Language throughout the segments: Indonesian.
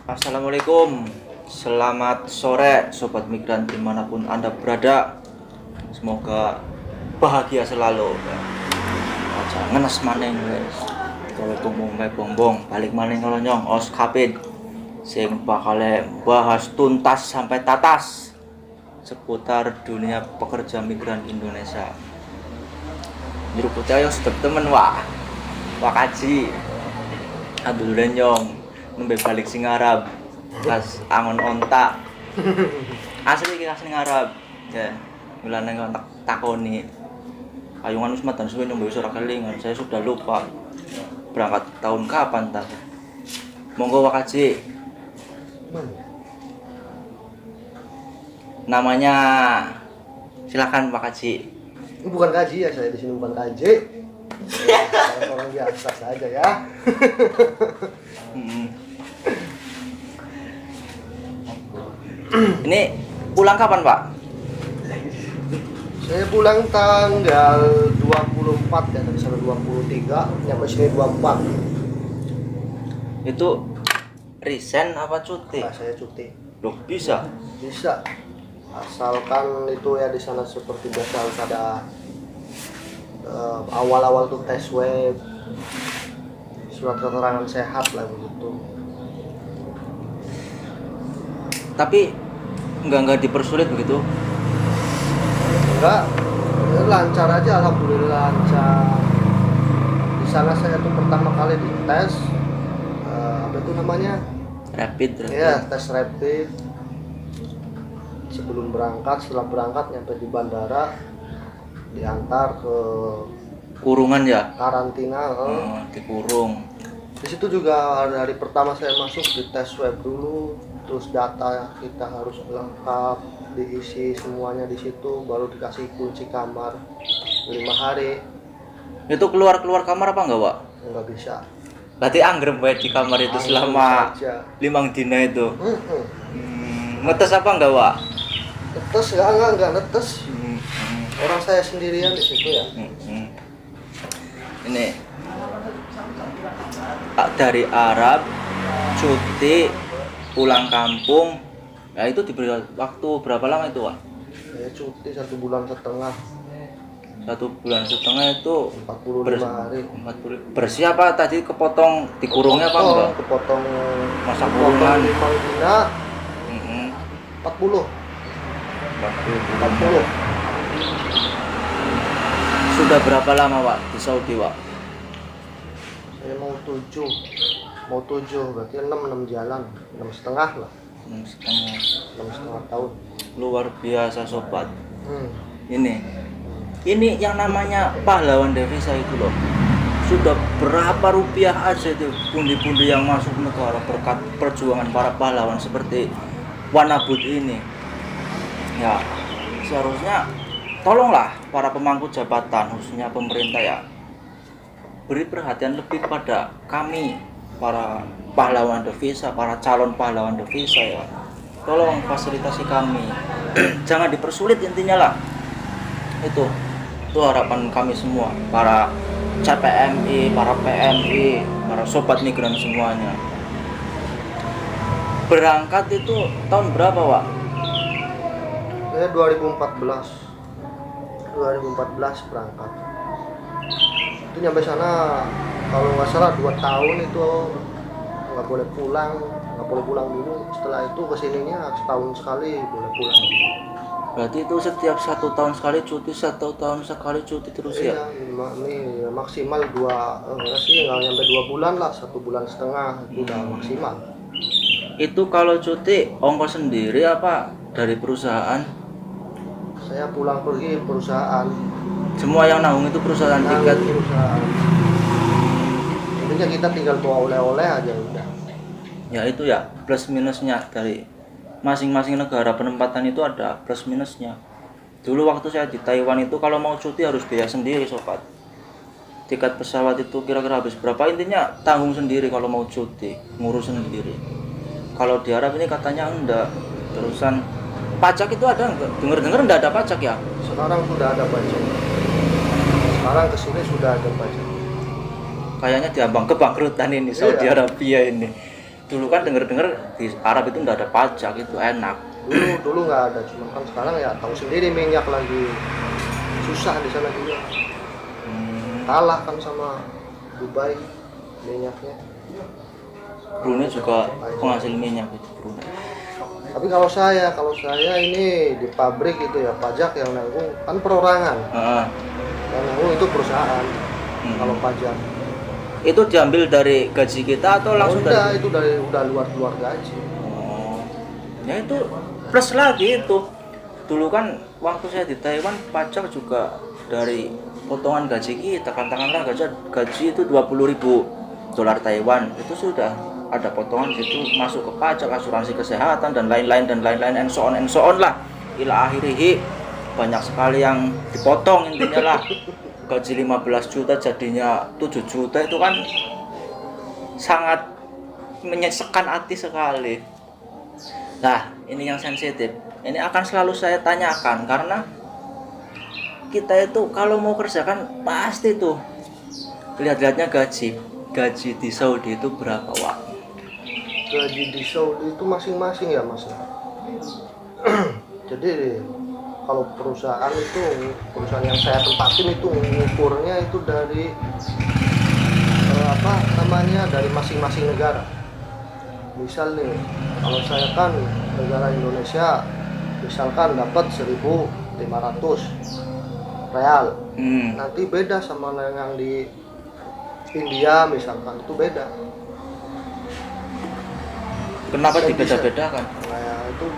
Assalamualaikum, selamat sore Sobat Migran dimanapun Anda berada. Semoga bahagia selalu. Aja ngenes maneng guys. Kalau tunggu bongbong balik maneng kalau nyong os kapin. Sing bakal bahas tuntas sampai tatas seputar dunia pekerja migran Indonesia. Nyeruputnya yang sedep temen wah kaji. Alhamdulillah nyong nembe balik sing Arab pas angon ontak asli iki sing Arab ya mulane kontak takoni ayungan wis matan suwe nyombe wis ora kelingan saya sudah lupa berangkat tahun kapan tah monggo Wak Haji namanya silakan Pak Haji. Ini bukan kaji ya, saya di sini bukan kaji. Orang biasa saja ya. Ini pulang kapan Pak? Saya pulang tanggal 24 ya, dari sana 23, nyampe sini 24. Itu resign apa cuti? Nah, saya cuti. Loh bisa? Bisa. Asalkan itu ya di sana seperti biasa harus ada awal-awal tuh tes web, surat keterangan sehat lah begitu. Tapi enggak dipersulit begitu? Enggak, lancar aja, alhamdulillah lancar. Di sana saya tuh pertama kali dites apa itu namanya? Rapid. Iya, tes rapid. Sebelum berangkat, setelah berangkat nyampe di bandara diantar ke Kurungan ya? karantina. Dikurung. Di situ juga hari pertama saya masuk di tes web dulu, terus data kita harus lengkap, diisi semuanya di situ, baru dikasih kunci kamar 5 hari. Itu keluar kamar apa enggak, Pak? Nggak bisa. Berarti anggrem bae di kamar itu selama saja. 5 dina itu. Ngetes apa enggak, Pak? Netes enggak netes. Orang saya sendirian di situ ya. Ini dari Arab cuti pulang kampung. Ya itu diberi waktu berapa lama itu, Pak? Saya cuti 1,5 bulan. 1,5 bulan itu 45 hari. 40. Bersih apa tadi kepotong dikurungnya apa enggak? Kepotong Masa kurungan 5 dina 40. 40. Sudah berapa lama, Pak, di Saudi, Pak? Saya mau 7 berarti 6 jalan, 6,5 lah, 6,5 tahun. Luar biasa sobat. Ini yang namanya pahlawan devisa itu loh. Sudah berapa rupiah aja itu pundi-pundi yang masuk negara berkat perjuangan para pahlawan seperti Wanabut ini. Ya, seharusnya tolonglah para pemangku jabatan khususnya pemerintah ya beri perhatian lebih pada kami para pahlawan devisa, para calon pahlawan devisa ya. Tolong fasilitasi kami. Jangan dipersulit intinya lah. Itu harapan kami semua, para CPMI, para PMI, para sobat migran semuanya. Berangkat itu tahun berapa, Pak? Saya 2014 berangkat. Itu nyampe sana kalau nggak salah 2 tahun itu nggak boleh pulang dulu. Setelah itu kesininya setahun sekali boleh pulang. Berarti itu setiap 1 tahun sekali cuti, 1 tahun sekali cuti terus ya? Ini maksimal 2 sih nggak nyampe 2 bulan lah, 1,5 bulan itu udah maksimal. Itu kalau cuti ongkos sendiri apa dari perusahaan? Saya pulang pergi perusahaan. Semua yang nanggung itu perusahaan tiket. Perusahaan. Intinya kita tinggal bawa oleh-oleh aja udah. Ya itu ya plus minusnya dari masing-masing negara penempatan itu ada plus minusnya. Dulu waktu saya di Taiwan itu kalau mau cuti harus biaya sendiri sobat. Tiket pesawat itu kira-kira habis berapa, intinya tanggung sendiri kalau mau cuti, ngurus sendiri. Kalau di Arab ini katanya enggak. Terusan pajak itu ada enggak? Dengar-dengar enggak ada pajak ya? Sekarang sudah ada pajak. Sekarang kesini sudah ada pajak. Kayaknya diambang kebangkrutan ini Saudi Arabia ini. Dulu kan denger-denger di Arab itu nggak ada pajak, itu enak. Dulu nggak ada, cuma kan sekarang ya tahu sendiri minyak lagi susah di sana juga. Kalah kan sama Dubai minyaknya. Brunei juga penghasil minyak itu Brunei. Tapi kalau saya ini di pabrik itu ya pajak yang nanggung kan perorangan. Yang nanggung itu perusahaan. Kalau pajak itu diambil dari gaji kita atau langsung udah, dari? itu udah luar gaji. Oh, ya itu plus lagi itu. Dulu kan waktu saya di Taiwan pajak juga dari potongan gaji kita. Katakanlah gaji itu 20.000 dolar Taiwan, itu sudah ada potongan situ masuk ke pajak, asuransi kesehatan dan lain-lain and so on lah. Ila akhirih banyak sekali yang dipotong intinya lah. Gaji 15 juta jadinya 7 juta itu kan sangat menyesekkan hati sekali. Nah, ini yang sensitif. Ini akan selalu saya tanyakan karena kita itu kalau mau kerja kan pasti tuh lihat-lihatnya gaji di Saudi itu berapa, Wak? Gaji di Saudi itu masing-masing ya, Mas. Jadi kalau perusahaan yang saya tempatin itu mengukurnya itu dari dari masing-masing negara. Misal nih, kalau saya kan negara Indonesia, misalkan dapat 1.500 real. Nanti beda sama yang di India misalkan, itu beda. Kenapa dibeda-bedakan? Nah, itu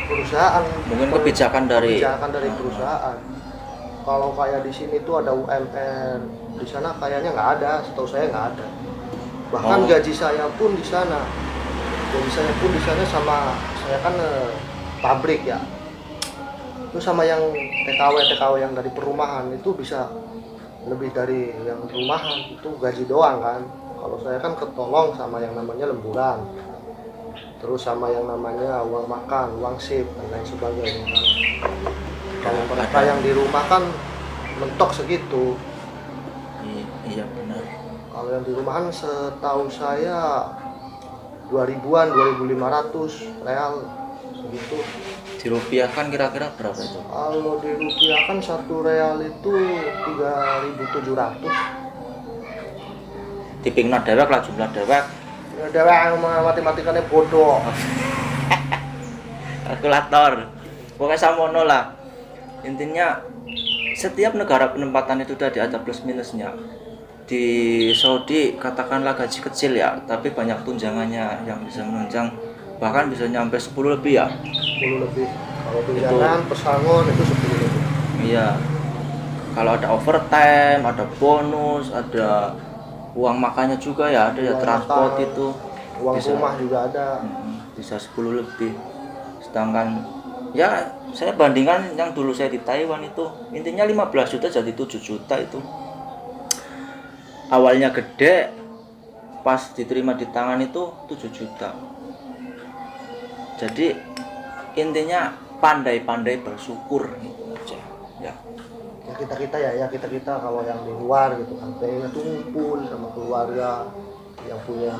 perusahaan, mungkin kebijakan dari perusahaan. Kalau kayak di sini tuh ada UMR, di sana kayaknya nggak ada, setahu saya nggak ada. Bahkan gaji saya pun di sana sama saya kan pabrik ya, itu sama yang TKW yang dari perumahan itu bisa lebih dari yang rumahan, itu gaji doang kan. Kalau saya kan ketolong sama yang namanya lemburan, terus sama yang namanya uang makan, uang sip dan lain sebagainya kan. Kalau mereka yang di rumah kan mentok segitu. Iya benar. Kalau yang di rumahan setahu saya 2.000-an, 2.500 real segitu. Dirupiahkan kira-kira berapa itu? Kalau dirupiahkan 1 real itu 3.700. Tipingna dewek lah, jumlah dewek. Ya dewek matematikanya bodoh. Kalkulator. Pokoknya samono lah. Intinya setiap negara penempatan itu udah ada plus minusnya. Di Saudi katakanlah gaji kecil ya, tapi banyak tunjangannya yang bisa menunjang, bahkan bisa nyampe 10 lebih ya. 10 lebih. Kalau tunjangan pesangon itu 10 lebih. Iya. Kalau ada overtime, ada bonus, ada uang makannya juga ya, ada ya transport itu. Uang bisa, rumah juga ada. Bisa 10 lebih. Sedangkan ya saya bandingkan yang dulu saya di Taiwan itu intinya 15 juta jadi 7 juta itu. Awalnya gede, pas diterima di tangan itu 7 juta. Jadi intinya pandai-pandai bersyukur gitu aja ya. Kita kalau yang di luar gitu kan pengennya tuh ngumpul sama keluarga yang punya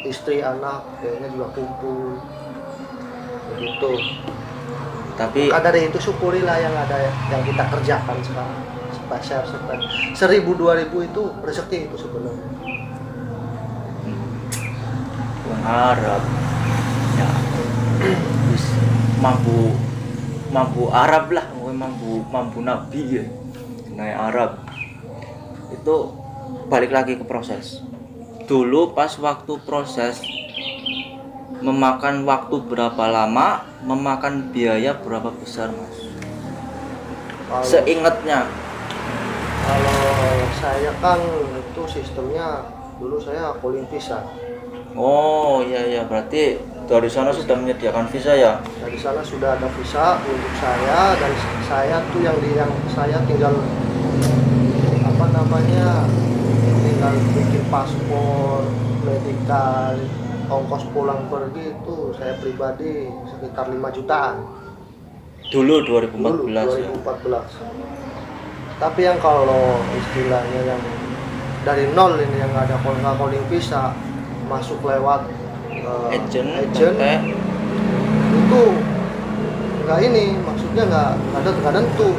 istri anak, kayaknya juga kumpul begitu. Tapi maka dari itu syukurilah yang ada yang kita kerjakan sekarang. Spesial 1.000-2.000 itu rezeki itu sebenarnya. Uang Arab ya terus mampu Arab lah, mampu Nabi ya, naik Arab itu. Balik lagi ke proses dulu, pas waktu proses memakan waktu berapa lama, memakan biaya berapa besar, Mas? Seingatnya. Kalau saya kan itu sistemnya dulu saya calling visa. Oh iya, berarti dari sana sudah menyediakan visa ya? Dari sana sudah ada visa untuk saya, dan saya tuh yang saya tinggal tinggal bikin paspor, medical, ongkos pulang pergi itu saya pribadi sekitar 5 jutaan. Dulu 2014 ya. 2014. Tapi yang kalau istilahnya yang dari nol ini yang ada calling visa masuk lewat agent, agent PT. itu nggak ini, maksudnya nggak tentu.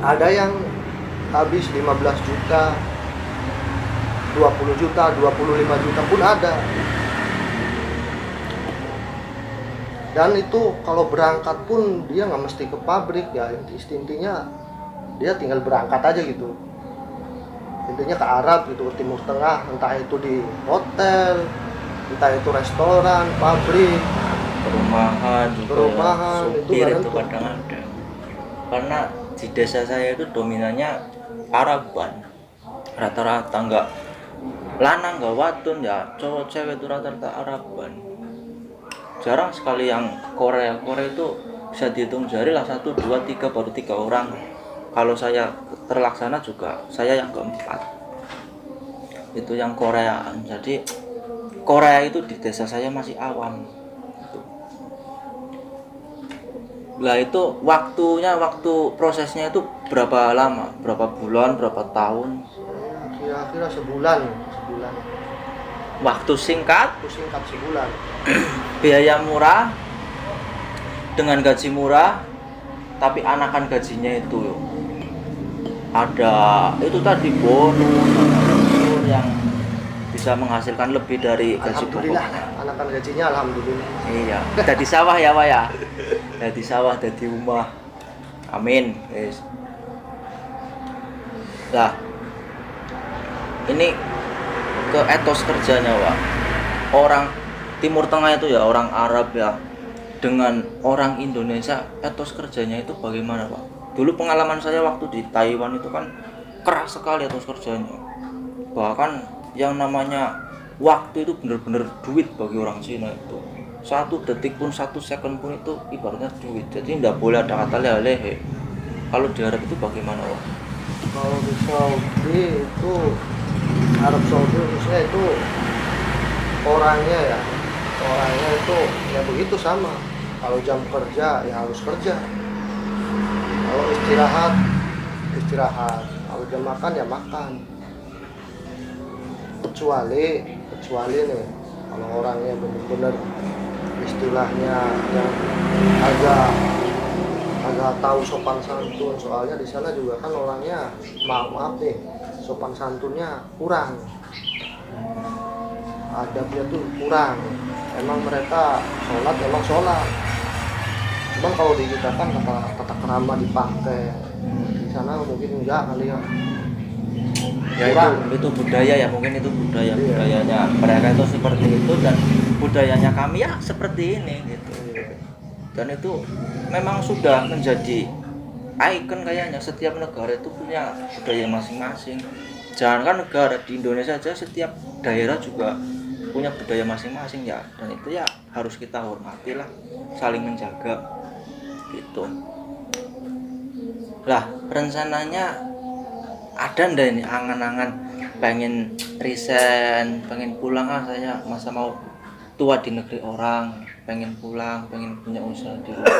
Ada yang habis 15 juta, 20 juta, 25 juta pun ada. Dan itu kalau berangkat pun dia nggak mesti ke pabrik ya, intinya dia tinggal berangkat aja gitu. Intinya ke Arab gitu, ke Timur Tengah, entah itu di hotel, entah itu restoran, pabrik, Perumahan juga, perumahan, itu supir nggak itu tentu. kadang ada. Karena di desa saya itu dominannya Araban, rata-rata nggak lanang nggak wadon ya, cowok cewek itu rata-rata Araban. Jarang sekali yang Korea itu bisa dihitung jari lah, 1, 2, 3, baru 3 orang. Kalau saya terlaksana juga saya yang keempat, itu yang Koreaan. Jadi Korea itu di desa saya masih awam. Lah itu waktu prosesnya itu berapa lama? Berapa bulan, berapa tahun? Kira-kira sebulan. Waktu singkat, Itu singkat, sebulan. biaya murah, dengan gaji murah, tapi anakan gajinya itu ada itu tadi bonus yang bisa menghasilkan lebih dari gaji Alhamdulillah, pokoknya. anakan gajinya alhamdulillah. Iya, dari sawah ya Pak ya. Dari sawah, dari rumah. Amin. Yes. Nah, ini ke etos kerjanya Pak. Orang Timur Tengah itu ya, orang Arab ya, dengan orang Indonesia, etos kerjanya itu bagaimana Pak? Dulu pengalaman saya waktu di Taiwan itu kan keras sekali etos kerjanya. Bahkan yang namanya waktu itu benar-benar duit bagi orang Cina itu. 1 detik pun, 1 second pun itu ibaratnya duit. Jadi tidak boleh ada kata lehe. Kalau di Arab itu bagaimana Pak? Kalau di Saudi itu, Arab Saudi khususnya itu orangnya itu ya begitu sama. Kalau jam kerja ya harus kerja, kalau istirahat, kalau jam makan ya makan. Kecuali nih, kalau orangnya benar-benar istilahnya yang agak tahu sopan santun, soalnya di sana juga kan orangnya maaf nih, sopan santunnya kurang, adabnya tuh kurang. Emang mereka sholat, cuman kalau di kita kan tata krama dipakai, di sana mungkin enggak kali ya. Ya itu budaya ya, mungkin itu Iya. budayanya mereka itu seperti itu, dan budayanya kami ya seperti ini gitu. Dan itu memang sudah menjadi ikon kayaknya, setiap negara itu punya budaya masing-masing. Jangankan negara, di Indonesia aja setiap daerah juga punya budaya masing-masing ya, dan itu ya harus kita hormati lah, saling menjaga gitu. Lah rencananya ada ndak ini angan-angan pengen resign, pengen pulang, saya masa mau tua di negeri orang, pengen pulang, pengen punya usaha di rumah.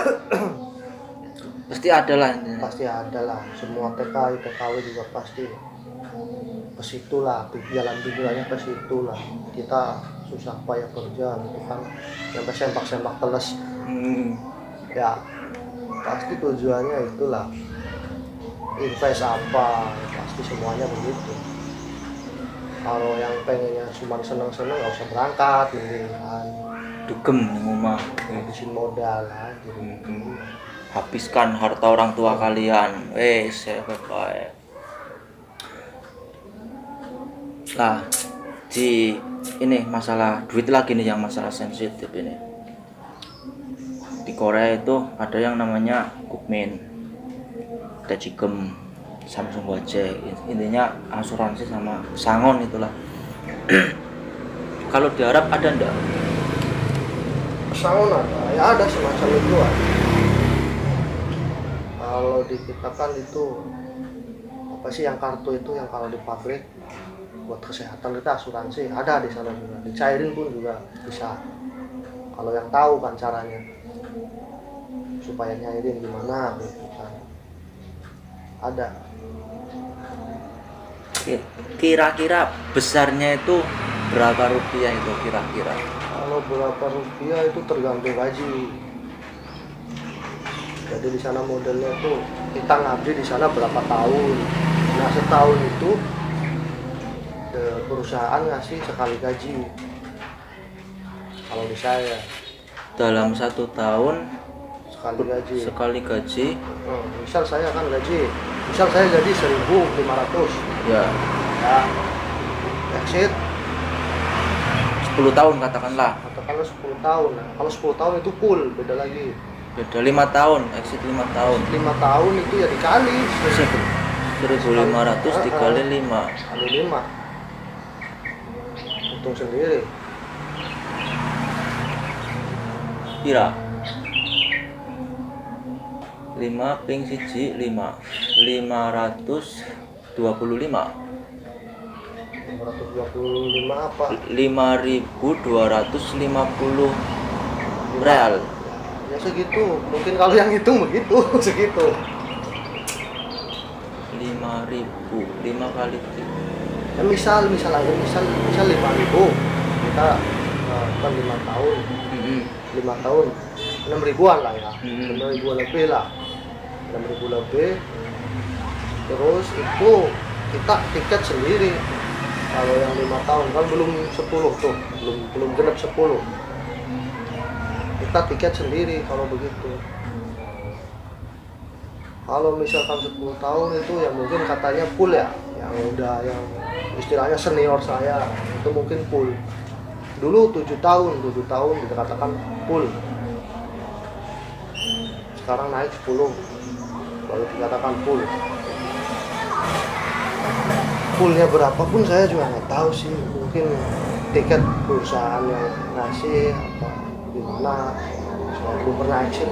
Pasti ada lah intinya. Pasti ada lah, semua TKI TKW juga pasti ke situ lah, jalan tujuannya ke situ lah. Kita susah payah kerja gitu kan, sampai sempak teles ya, pasti tujuannya itulah, invest apa, pasti semuanya begitu. Kalau yang pengennya cuma seneng-seneng nggak usah berangkat, mendingan Dugem di rumah, habisin modal aja. habiskan harta orang tua kalian, baik. Nah, di ini masalah duit lagi nih, yang masalah sensitif ini. Di Korea itu ada yang namanya Gukmin, Dajigem, Samsung Gojek, intinya asuransi sama sangon itulah. Kalau di Arab ada ndak? Pesangon ada semacam itu. Kalau di kita kan itu apa sih yang kartu itu, yang kalau di pabrik buat kesehatan kita asuransi ada di sana juga, dicairin pun juga bisa. Kalau yang tahu kan caranya supaya nyairin gimana gitu kan, ada. Kira-kira besarnya itu berapa rupiah itu kira-kira? Kalau berapa rupiah itu tergantung gaji. Jadi di sana modelnya tuh kita ngabdi di sana berapa tahun. Nah setahun itu perusahaan ngasih sekali gaji. Kalau di saya Dalam 1 tahun sekali gaji. sekali gaji. Misal saya kan gaji, misal saya gaji 1.500. Ya, Ya, exit 10 tahun katakanlah. katakanlah 10 tahun. Nah, kalau 10 tahun itu full, beda lagi. Beda 5 tahun, exit 5 tahun. 5 tahun itu ya dikali 1.500 dikali 5. kali 5. Hitung sendiri. Pira? 5 ping siji 5. 525. 525 apa? 5.250 real. Ya segitu. Mungkin kalau yang hitung begitu, segitu. 5.000, 5 kali 3. Ya misal aja misal 5.000. Kita kan 5 tahun. 5 tahun 6.000-an lah ya. 6.000 lebih lah. 6.000 lebih. Terus itu kita tiket sendiri. Kalau yang 5 tahun kan belum 10 tuh, belum genap 10. Kita tiket sendiri kalau begitu. Kalau misalkan 10 tahun itu ya mungkin katanya full ya, yang yang istilahnya senior saya itu mungkin full. Dulu 7 tahun dikatakan full. Sekarang naik 10 baru dikatakan full. Fullnya berapa pun saya juga nggak tahu sih, mungkin tiket perusahaan yang ngasih apa gimana, saya belum pernah exit.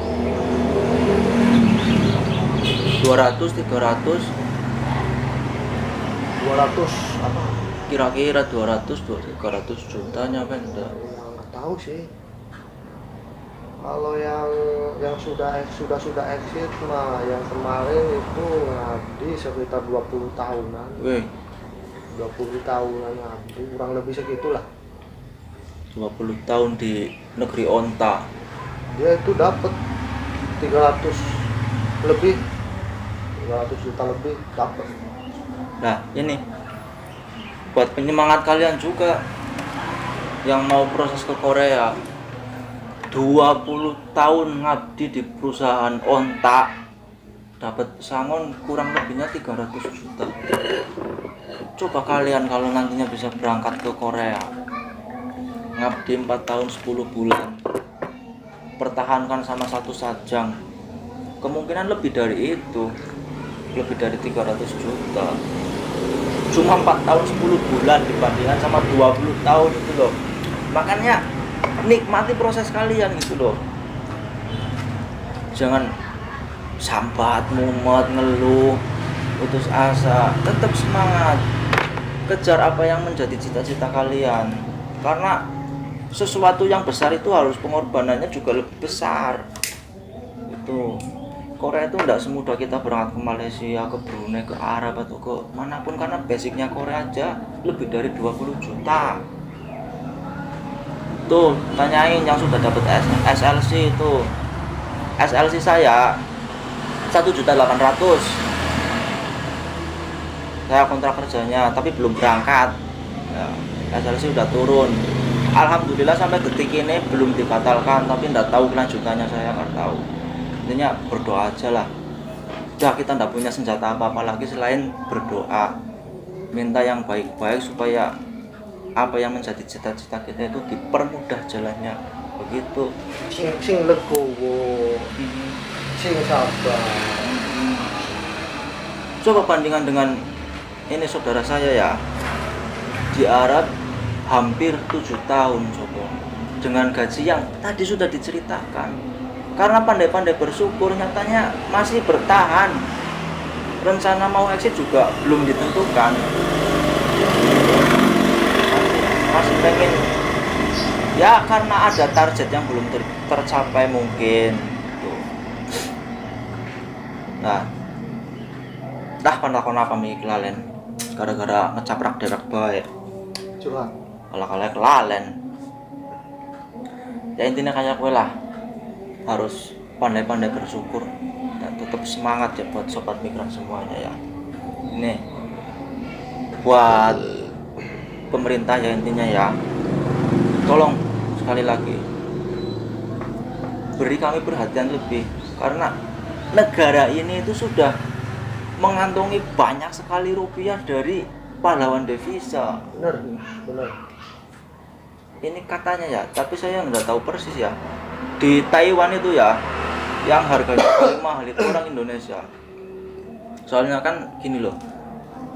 200, 300 200 apa? kira-kira 200-300 juta nyampe enggak? Ya, nggak tahu sih. Kalau yang sudah exit mah yang kemarin itu ngabdi sekitar 20 tahunan. Wih, 20 tahunan ngabdi, kurang lebih segitulah. 20 tahun di negeri onta. Dia itu dapat 300 lebih, 300 juta lebih dapat. Nah, ini buat penyemangat kalian juga yang mau proses ke Korea. 20 tahun ngabdi di perusahaan onta, dapat pesangon kurang lebihnya 300 juta. Coba kalian kalau nantinya bisa berangkat ke Korea, ngabdi 4 tahun 10 bulan, pertahankan sama satu sajang, kemungkinan lebih dari itu, lebih dari 300 juta. Cuma 4 tahun 10 bulan dibandingkan sama 20 tahun itu loh. Makanya nikmati proses kalian gitu loh. Jangan sambat, mumet, ngeluh, putus asa. Tetap semangat, kejar apa yang menjadi cita-cita kalian. Karena sesuatu yang besar itu harus pengorbanannya juga lebih besar. Itu Korea itu tidak semudah kita berangkat ke Malaysia, ke Brunei, ke Arab atau ke manapun, karena basicnya Korea aja lebih dari 20 juta. Tuh, tanyain yang sudah dapat SLC itu. SLC saya 1.800.000. Saya kontrak kerjanya tapi belum berangkat. Ya, SLC udah turun. Alhamdulillah sampai detik ini belum dibatalkan, tapi enggak tahu kelanjutannya, saya nggak tahu. Intinya berdoa aja lah. Udah, kita enggak punya senjata apa-apa lagi selain berdoa. Minta yang baik-baik supaya apa yang menjadi cita-cita kita itu dipermudah jalannya. Begitu. Sing legowo, sing sabar. Coba bandingkan dengan ini saudara saya ya, di Arab hampir 7 tahun coba, dengan gaji yang tadi sudah diceritakan. Karena pandai-pandai bersyukur, nyatanya masih bertahan. Rencana mau exit juga belum ditentukan. Masih pengen, ya karena ada target yang belum tercapai mungkin tuh. Nah, dah pandakon apa mi kelalen gara-gara ngecaprak dewek bae. Curhat. kalah kelalen. Ya intinya kayak gue lah, harus pandai-pandai bersyukur dan tetap semangat ya buat sobat migran semuanya ya. Ini buat pemerintah ya intinya ya, tolong sekali lagi beri kami perhatian lebih, karena negara ini itu sudah mengantongi banyak sekali rupiah dari pahlawan devisa. Benar. Ini katanya ya, tapi saya nggak tahu persis ya, di Taiwan itu ya yang harganya paling mahal itu orang Indonesia. Soalnya kan gini loh,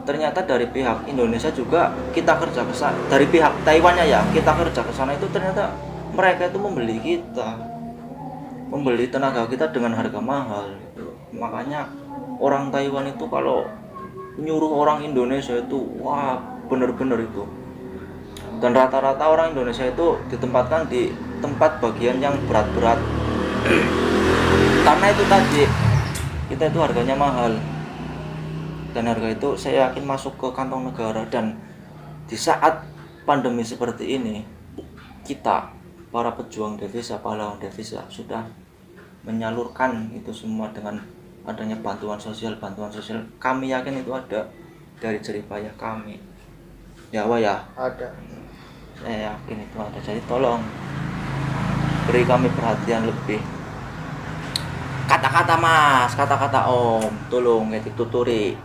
ternyata dari pihak Indonesia juga kita kerja ke sana, dari pihak Taiwannya ya kita kerja ke sana itu ternyata mereka itu membeli tenaga kita dengan harga mahal gitu. Makanya orang Taiwan itu kalau nyuruh orang Indonesia itu wah bener-bener itu. Dan rata-rata orang Indonesia itu ditempatkan di tempat bagian yang berat-berat karena itu tadi kita itu harganya mahal, dan harga itu saya yakin masuk ke kantong negara. Dan di saat pandemi seperti ini, kita para pejuang devisa, pahlawan devisa sudah menyalurkan itu semua dengan adanya bantuan sosial. Kami yakin itu ada dari jerih payah kami ya Wak ya, Ada. saya yakin itu ada. Jadi tolong beri kami perhatian lebih. Kata-kata mas, kata-kata om, tolong ya dituturi.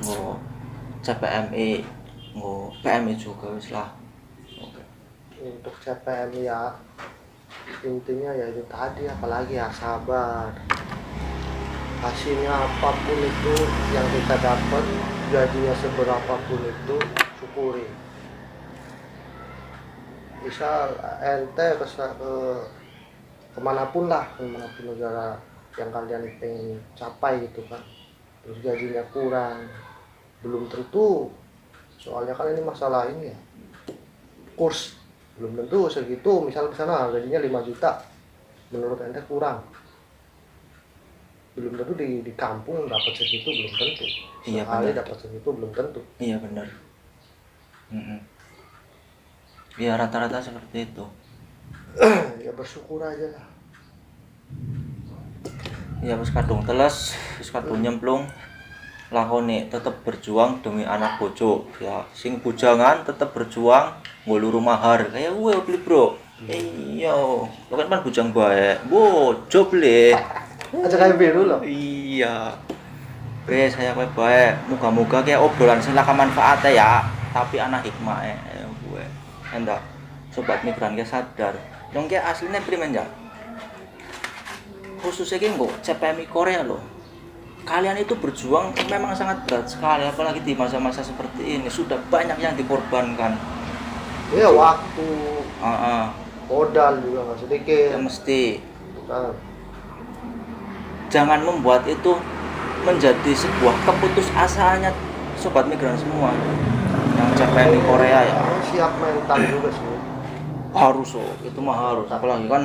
Oh, CPMI, oh PMI juga wis lah. Oke. Untuk CPM ya intinya ya itu tadi, apalagi ya sabar. Hasilnya apapun itu yang kita dapat, gajinya seberapapun itu syukuri. Misal ente kemanapun negara yang kalian pengen capai gitu kan, terus gajinya kurang, belum tentu, soalnya kan ini masalah ini ya, kurs belum tentu segitu. Misal ke sana gajinya 5 juta, menurut ente kurang, belum tentu di kampung dapat segitu, belum tentu. Iya, Sekali benar. dapat segitu belum tentu. Iya benar. Ya rata-rata seperti itu. Ya bersyukur aja lah. Ya wis kadung teles, wis kadung nyemplung, lakoni tetap berjuang demi anak bojo ya. Sing bujangan tetap berjuang ngulu mahar kayak gue beli bro. Iya, lo kan bujang baik, bojo beli. Aja kayak biru loh. Iya. Saya baik. Moga-moga kayak obrolan sing laka manfaatnya ya, tapi anak hikmah gue. Enggak, sobat migran kayak sadar. Dong kayak aslinya primen ya. Khususnya kayak nggak CPMI Korea loh. Kalian itu berjuang memang sangat berat sekali, apalagi di masa-masa seperti ini sudah banyak yang dikorbankan. Ya waktu, modal juga nggak sedikit. Ya mesti. Nah, Jangan membuat itu menjadi sebuah keputusasaannya sobat migran semua yang CPMI Korea ya. siap mental juga sih. Harus itu mah harus, apalagi kan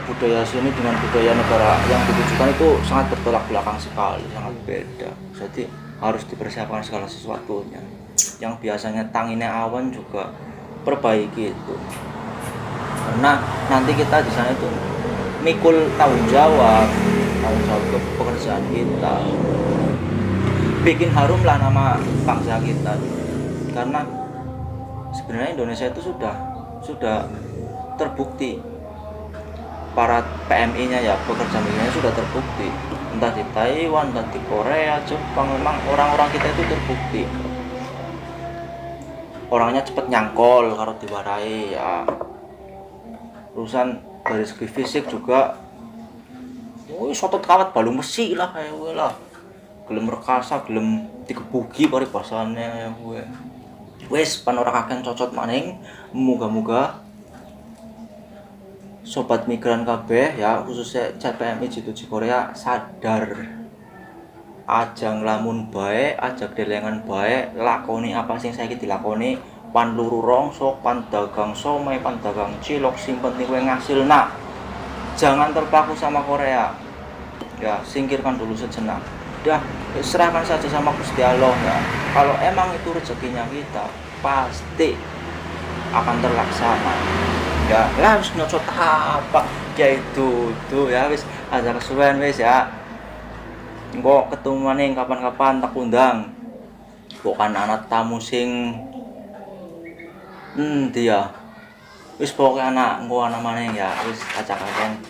budaya sini dengan budaya negara yang ditujukan itu sangat bertolak belakang sekali, sangat beda. Jadi harus dipersiapkan segala sesuatunya. Yang biasanya tanginnya awan juga perbaiki itu, karena nanti kita di sana itu mikul tanggung jawab ke pekerjaan kita, bikin harum lah nama bangsa kita. Karena sebenarnya Indonesia itu sudah terbukti, para PMI-nya ya, pekerja migrannya sudah terbukti, entah di Taiwan, entah di Korea, Jepang, memang orang-orang kita itu terbukti orangnya cepet nyangkol kalau diwarai ya. Urusan dari segi fisik juga sotot kawat balung besi lah kayak gue lah, gelem rekasa, gelem dikebuki paribasannya ya gue. Wes pan ora kakek cocot maning. Moga-moga sobat migran kabeh ya, khususnya CPMI G2G Korea sadar, aja nglamun bae, aja delengan bae, lakoni apa sing saiki dilakoni, pan luru rongso, pan dagang somai, pan dagang cilok, sing penting kowe ngasilna. Jangan terpaku sama Korea ya, singkirkan dulu sejenak. Udah serahkan saja sama Gusti Allah ya. Kalau emang itu rezekinya kita, pasti akan terlaksana. Ya lah wis nyocot apa ya itu tuh ya wis aja kesuwen wis ya. Engko ketemu maning kapan-kapan tak undang. Bukan anak tamu sing dia wis pokoknya anak engko ana maning ya wis acak-acakan.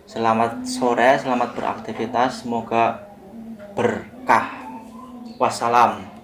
Selamat sore, selamat beraktivitas, semoga berkah. Wassalam.